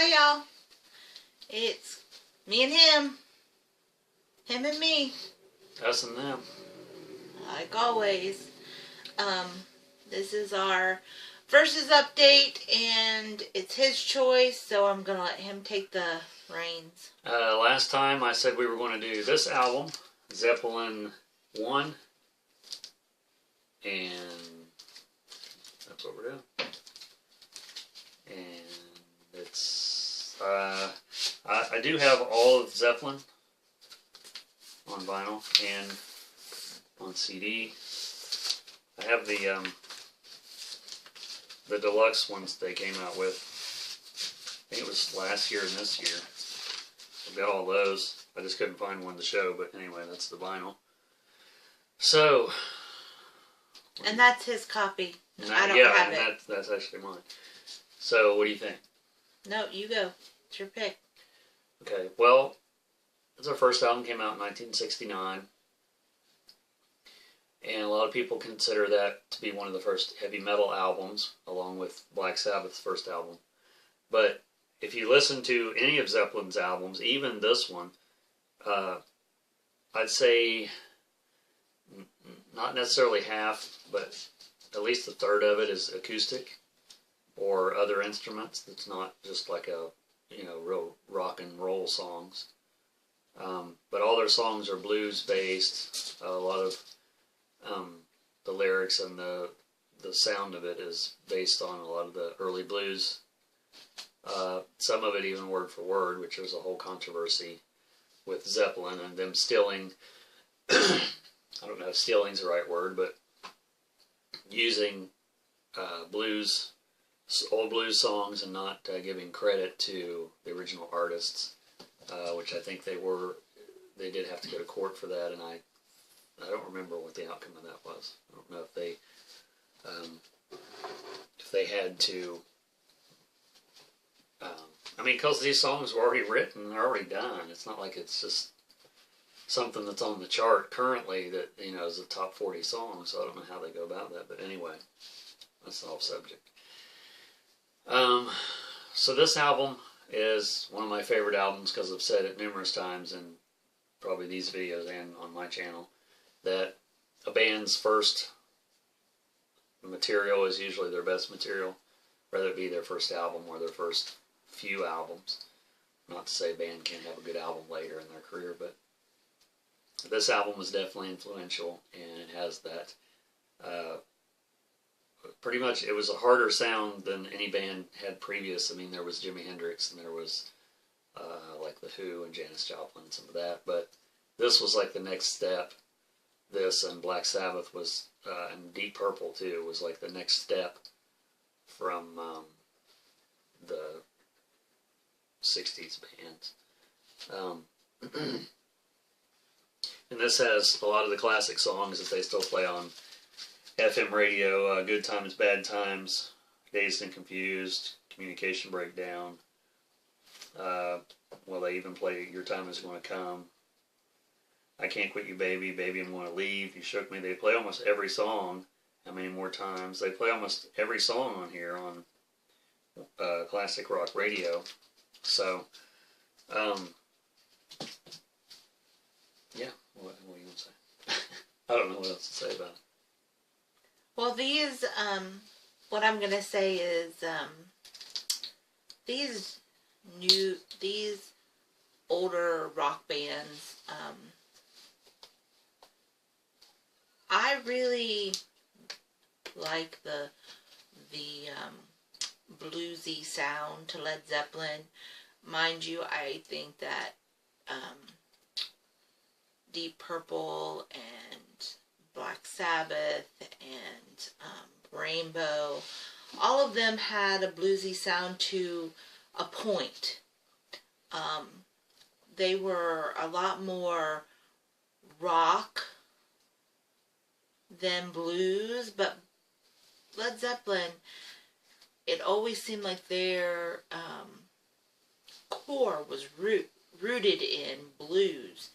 Hi, y'all. It's me and him. Him and me. Us and them. Like always. This is our versus update, and it's his choice, so I'm going to let him take the reins. Last time I said we were going to do this album, Zeppelin I, and that's what we're doing. And it's, I do have all of Zeppelin on vinyl and on CD. I have the deluxe ones they came out with. I think it was last year and this year. I've got all those. I just couldn't find one to show, but anyway, that's the vinyl. So. And that's his copy. I don't have it. That's actually mine. So, what do you think? No, you go. It's your pick. Okay, well, it's our first album, came out in 1969. And a lot of people consider that to be one of the first heavy metal albums, along with Black Sabbath's first album. But if you listen to any of Zeppelin's albums, even this one, I'd say not necessarily half, but at least a third of it is acoustic or other instruments. It's not just like a, real rock and roll songs. But all their songs are blues based. A lot of the lyrics and the sound of it is based on a lot of the early blues. Some of it even word for word, which was a whole controversy with Zeppelin and them stealing, I don't know if stealing's the right word, but using old blues songs and not giving credit to the original artists, which I think they did have to go to court for that, and I don't remember what the outcome of that was. I don't know if they had to. Because these songs were already written, they're already done. It's not like it's just something that's on the chart currently that is a top 40 song. So I don't know how they go about that. But anyway, that's off subject. So this album is one of my favorite albums because I've said it numerous times in probably these videos and on my channel, that a band's first material is usually their best material, whether it be their first album or their first few albums. Not to say a band can't have a good album later in their career, but this album was definitely influential, and it has that, pretty much, it was a harder sound than any band had previous. There was Jimi Hendrix, and there was like The Who and Janis Joplin and some of that, but this was like the next step. This and Black Sabbath was, and Deep Purple too, was like the next step from the 60s bands. And this has a lot of the classic songs that they still play on FM radio, Good Times, Bad Times, Dazed and Confused, Communication Breakdown. They even play Your Time Is Gonna Come, I Can't Quit You Baby, Baby I'm Gonna Leave, You Shook Me. They play almost every song. How many more times? They play almost every song on here on classic rock radio. So, yeah, what are you going to say? I don't know what else to say about it. Well, these, what I'm going to say is, these older rock bands, I really like the bluesy sound to Led Zeppelin. Mind you, I think that Deep Purple and Black Sabbath and Rainbow, all of them had a bluesy sound to a point. They were a lot more rock than blues, but Led Zeppelin, it always seemed like their core was rooted in blues,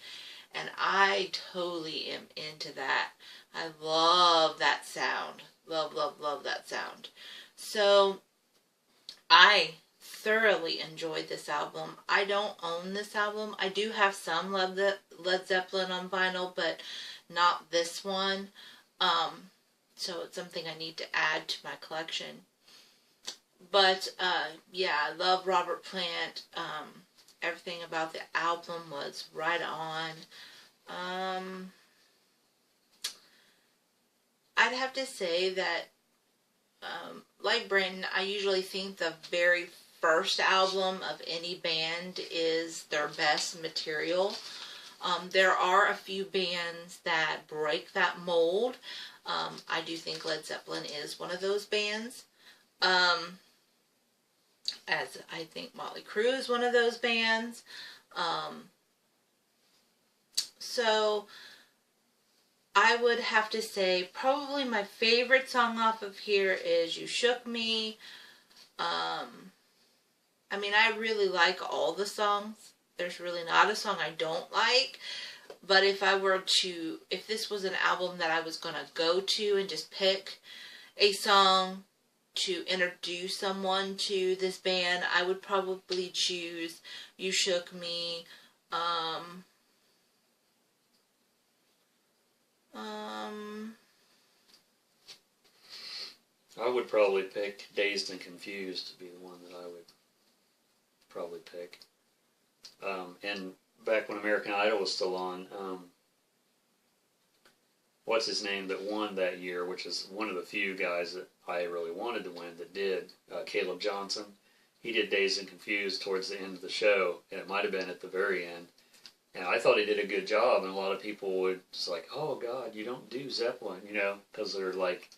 and I totally am into that. I love that sound. Love that sound. So I thoroughly enjoyed this album. I don't own this album. I do have some Led Zeppelin on vinyl, but not this one. So it's something I need to add to my collection. But, yeah, I love Robert Plant. Everything about the album was right on. I'd have to say that, like Brandon, I usually think the very first album of any band is their best material. There are a few bands that break that mold. I do think Led Zeppelin is one of those bands. As I think Motley Crue is one of those bands. So I would have to say probably my favorite song off of here is You Shook Me. I mean, I really like all the songs. There's really not a song I don't like. But if this was an album that I was going to go to and just pick a song to introduce someone to this band, I would probably choose You Shook Me. I would probably pick Dazed and Confused to be the one that I would probably pick. And back when American Idol was still on, what's his name that won that year, which is one of the few guys that I really wanted to win that did, Caleb Johnson. He did Dazed and Confused towards the end of the show, and it might have been at the very end. And I thought he did a good job, and a lot of people would just like, oh God, you don't do Zeppelin, you know, because they're like,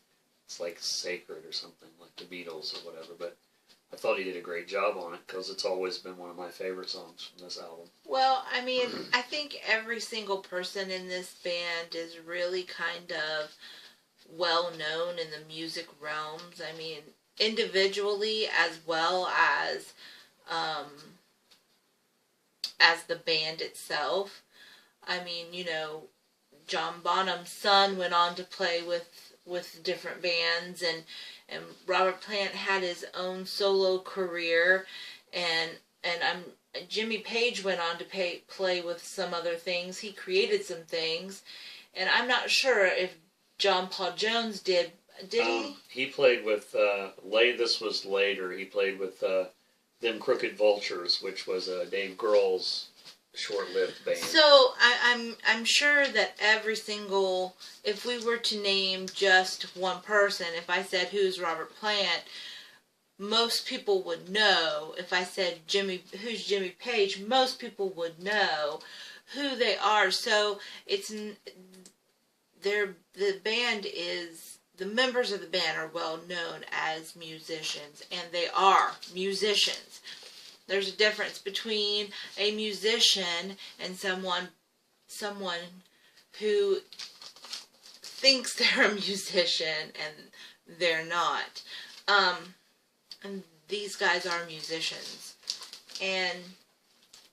it's like sacred or something, like the Beatles or whatever. But I thought he did a great job on it because it's always been one of my favorite songs from this album. Well, I mean, I think every single person in this band is really kind of well known in the music realms. I mean, individually as well as the band itself. I mean, you know, John Bonham's son went on to play with different bands, and Robert Plant had his own solo career, and Jimmy Page went on to play with some other things. He created some things, and I'm not sure if John Paul Jones did he? He played with this was later. He played with Them Crooked Vultures, which was Dave Grohl's short-lived band. So I'm sure that every single, if we were to name just one person, if I said who's Robert Plant, most people would know. If I said who's Jimmy Page, most people would know who they are. So the members of the band are well known as musicians, and they are musicians. There's a difference between a musician and someone who thinks they're a musician and they're not. And these guys are musicians. And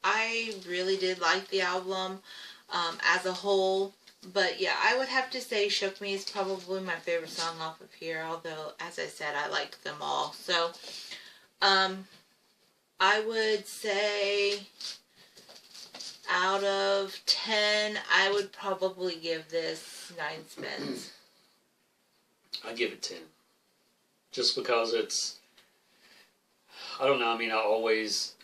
I really did like the album as a whole. But yeah, I would have to say Shook Me is probably my favorite song off of here. Although, as I said, I liked them all. So, I would say out of 10, I would probably give this 9 spins. I give it 10. Just because it's, I don't know, I mean, I always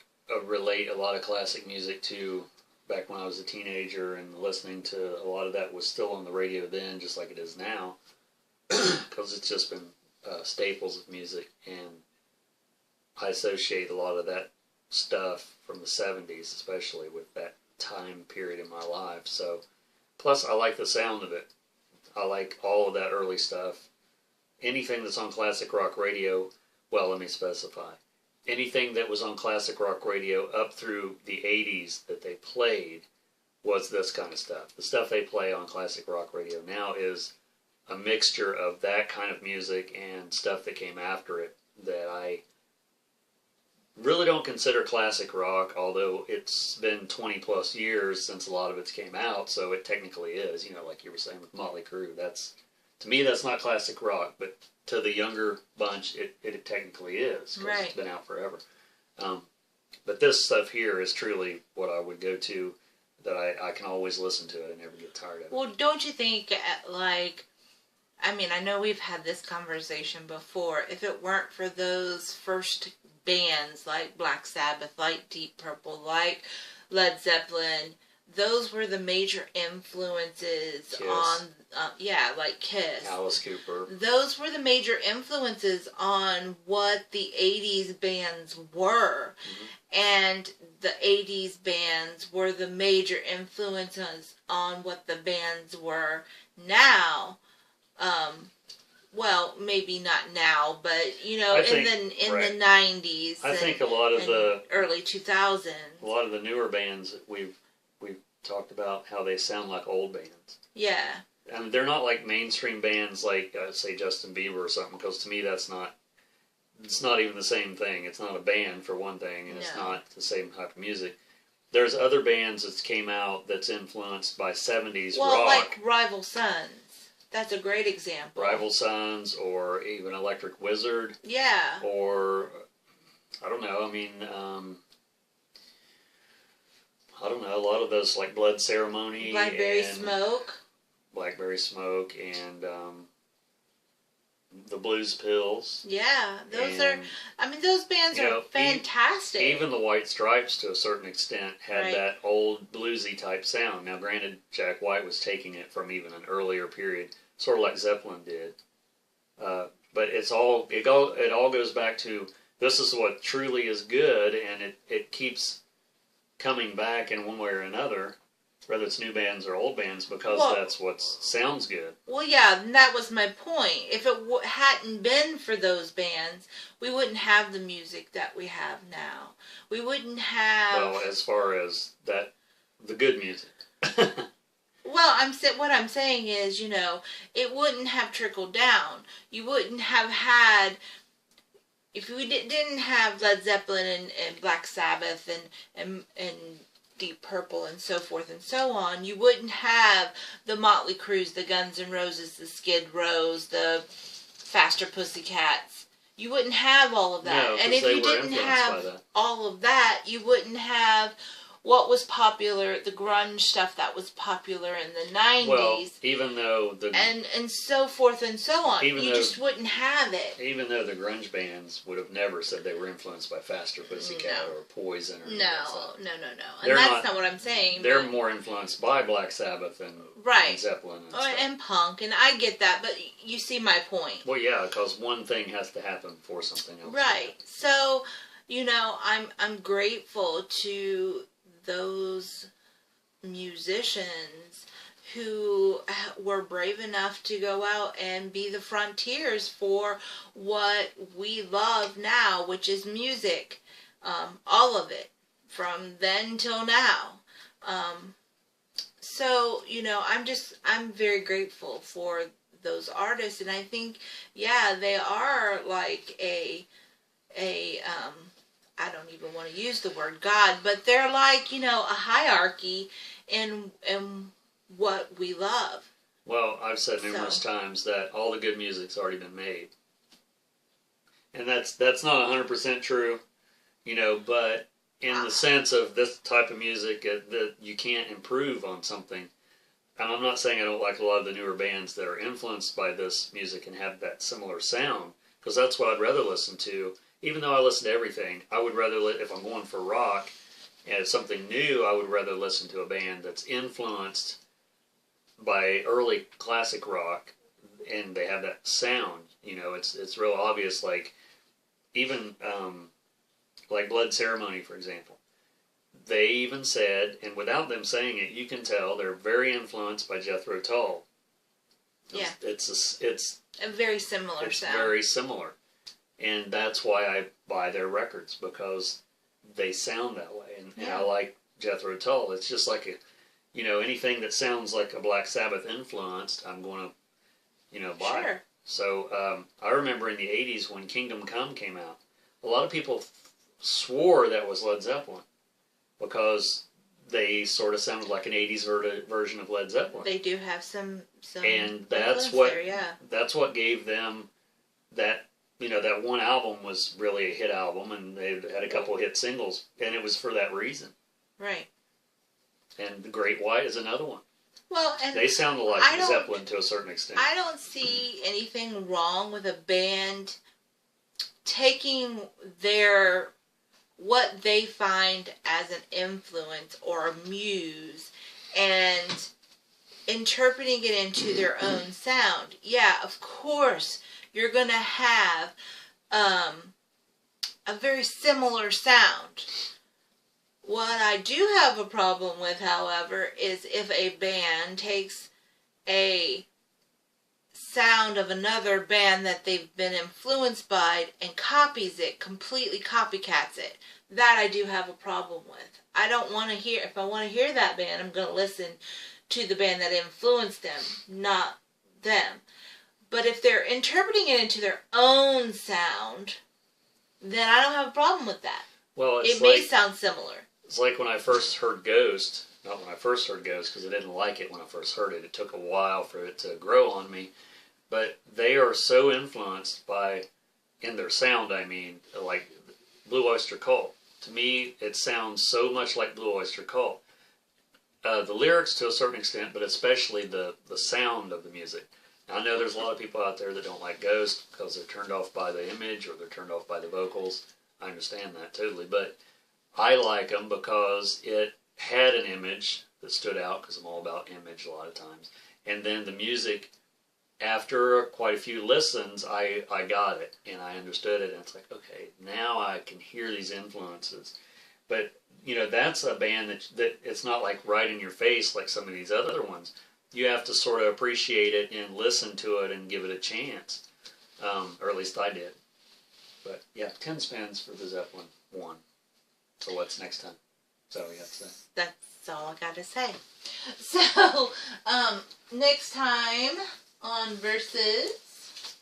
relate a lot of classic music to back when I was a teenager, and listening to a lot of that was still on the radio then, just like it is now, because it's just been staples of music, and I associate a lot of that stuff from the 70s, especially with that time period in my life. So, plus I like the sound of it. I like all of that early stuff. Anything that's on classic rock radio, well, let me specify. Anything that was on classic rock radio up through the 80s that they played was this kind of stuff. The stuff they play on classic rock radio now is a mixture of that kind of music and stuff that came after it that I really don't consider classic rock, although it's been 20 plus years since a lot of it came out, so it technically is, you know, like you were saying with Motley Crue. That's, to me, that's not classic rock, but to the younger bunch, it technically is, because Right. It's been out forever. But this stuff here is truly what I would go to, that I can always listen to it and never get tired of it. Well, don't you think, like, I mean, I know we've had this conversation before. If it weren't for those first bands like Black Sabbath, like Deep Purple, like Led Zeppelin, those were the major influences Kiss. on, like Kiss. Alice Cooper. Those were the major influences on what the 80s bands were. Mm-hmm. And the 80s bands were the major influences on what the bands were now. Well, maybe not now, but you know, in the 90s. I think a lot of the early 2000s. A lot of the newer bands that we've talked about how they sound like old bands. Yeah. I mean, they're not like mainstream bands like say Justin Bieber or something, because to me it's not even the same thing. It's not a band for one thing, and it's not the same type of music. There's other bands that came out that's influenced by 70s rock. Well, like Rival Sons. That's a great example. Rival Sons, or even Electric Wizard. Yeah. Or, I don't know, I mean, I don't know, a lot of those, like Blood Ceremony. Blackberry Smoke. Blackberry Smoke, and the Blues Pills. Yeah, those bands are fantastic. Even the White Stripes, to a certain extent, had that old bluesy type sound. Now, granted, Jack White was taking it from even an earlier period, sort of like Zeppelin did. But it all goes back to, this is what truly is good, and it keeps coming back in one way or another, whether it's new bands or old bands, because that's what sounds good. Well, yeah, and that was my point. If it hadn't been for those bands, we wouldn't have the music that we have now. We wouldn't have... Well, as far as that, the good music. Well, what I'm saying is, you know, it wouldn't have trickled down. You wouldn't have had... If we didn't have Led Zeppelin and Black Sabbath and Deep Purple and so forth and so on, you wouldn't have the Motley Crues, the Guns N' Roses, the Skid Rows, the Faster Pussycats. You wouldn't have all of that. No, and if you didn't have all of that, you wouldn't have what was popular, the grunge stuff that was popular in the 90s. Well, even though and so forth and so on. You just wouldn't have it. Even though the grunge bands would have never said they were influenced by Faster Pussycat or Poison or anything like that. No. And that's not what I'm saying. They're more influenced by Black Sabbath and Zeppelin and stuff. And punk, and I get that, but you see my point. Well, yeah, because one thing has to happen before something else. Right. So, you know, I'm grateful to those musicians who were brave enough to go out and be the frontiers for what we love now, which is music. All of it, from then till now. So, you know, I'm very grateful for those artists, and I think, yeah, they are like I don't even want to use the word God, but they're like, you know, a hierarchy in what we love. Well, I've said numerous times that all the good music's already been made. And that's not 100% true, you know, but in the sense of this type of music, that you can't improve on something. And I'm not saying I don't like a lot of the newer bands that are influenced by this music and have that similar sound, because that's what I'd rather listen to. Even though I listen to everything, I would rather, if I'm going for rock and something new, I would rather listen to a band that's influenced by early classic rock, and they have that sound. You know, it's real obvious. Like even like Blood Ceremony, for example. They even said, and without them saying it, you can tell they're very influenced by Jethro Tull. Yeah, it's a very similar sound. It's very similar. And that's why I buy their records, because they sound that way. And I like Jethro Tull. It's just like anything that sounds like a Black Sabbath influenced, I'm going to, buy. Sure. So I remember in the 80s when Kingdom Come came out, a lot of people swore that was Led Zeppelin, because they sort of sounded like an 80s version of Led Zeppelin. They do have some and that's what there, yeah. That's what gave them that that one album was really a hit album, and they had a couple hit singles, and it was for that reason. Right. And The Great White is another one. Well, and they sounded like Zeppelin to a certain extent. I don't see anything wrong with a band taking what they find as an influence or a muse and interpreting it into their own sound. Yeah, of course, you're going to have a very similar sound. What I do have a problem with, however, is if a band takes a sound of another band that they've been influenced by and copies it, completely copycats it. That I do have a problem with. I don't want to hear, if I want to hear that band, I'm going to listen to the band that influenced them, not them. But if they're interpreting it into their own sound, then I don't have a problem with that. Well, it may sound similar. It's like when I first heard Ghost, not when I first heard Ghost, because I didn't like it when I first heard it. It took a while for it to grow on me. But they are so influenced by, in their sound, I mean, like Blue Oyster Cult. To me, it sounds so much like Blue Oyster Cult. The lyrics to a certain extent, but especially the sound of the music. Now, I know there's a lot of people out there that don't like Ghost because they're turned off by the image or they're turned off by the vocals. I understand that totally, but I like them because it had an image that stood out, because I'm all about image a lot of times. And then the music, after quite a few listens, I got it and I understood it. And it's like, okay, now I can hear these influences. But, that's a band that it's not like right in your face like some of these other ones. You have to sort of appreciate it and listen to it and give it a chance. Or at least I did. But yeah, 10 spins for the Zeppelin I. So what's next time? So we have to say. That's all I got to say. So, next time on Versus,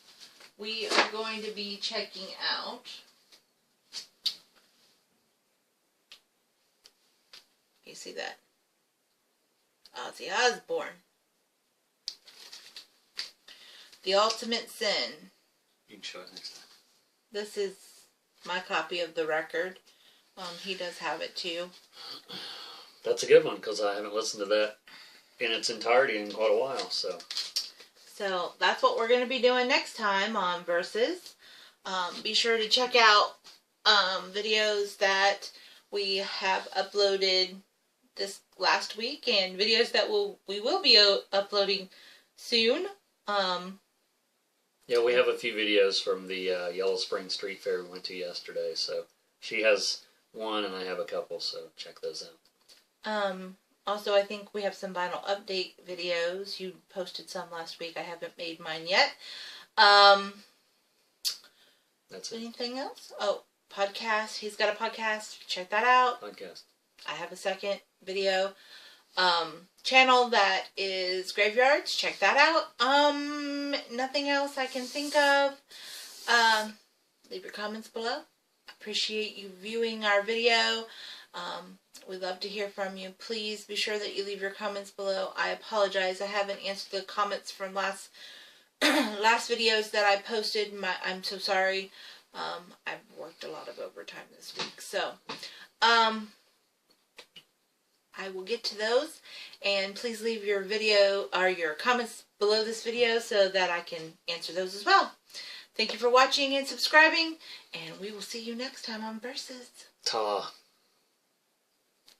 we are going to be checking out you see that? Ozzy Osbourne. The Ultimate Sin. You can show it next time. This is my copy of the record. He does have it too. That's a good one, because I haven't listened to that in its entirety in quite a while. So that's what we're going to be doing next time on Versus. Be sure to check out videos that we have uploaded this last week and videos that we will be uploading soon. Yeah, we have a few videos from the Yellow Spring Street Fair we went to yesterday. So she has one and I have a couple, so check those out. Also, I think we have some vinyl update videos. You posted some last week. I haven't made mine yet. That's it. Anything else? Oh, podcast. He's got a podcast. Check that out. Podcast. I have a second video channel that is Graveyards. Check that out. Nothing else I can think of. Leave your comments below. Appreciate you viewing our video. We'd love to hear from you. Please be sure that you leave your comments below. I apologize. I haven't answered the comments from last videos that I posted. I'm so sorry. I've worked a lot of overtime this week. So, I will get to those. And please leave your video or your comments below this video so that I can answer those as well. Thank you for watching and subscribing. And we will see you next time on Versus. Ta.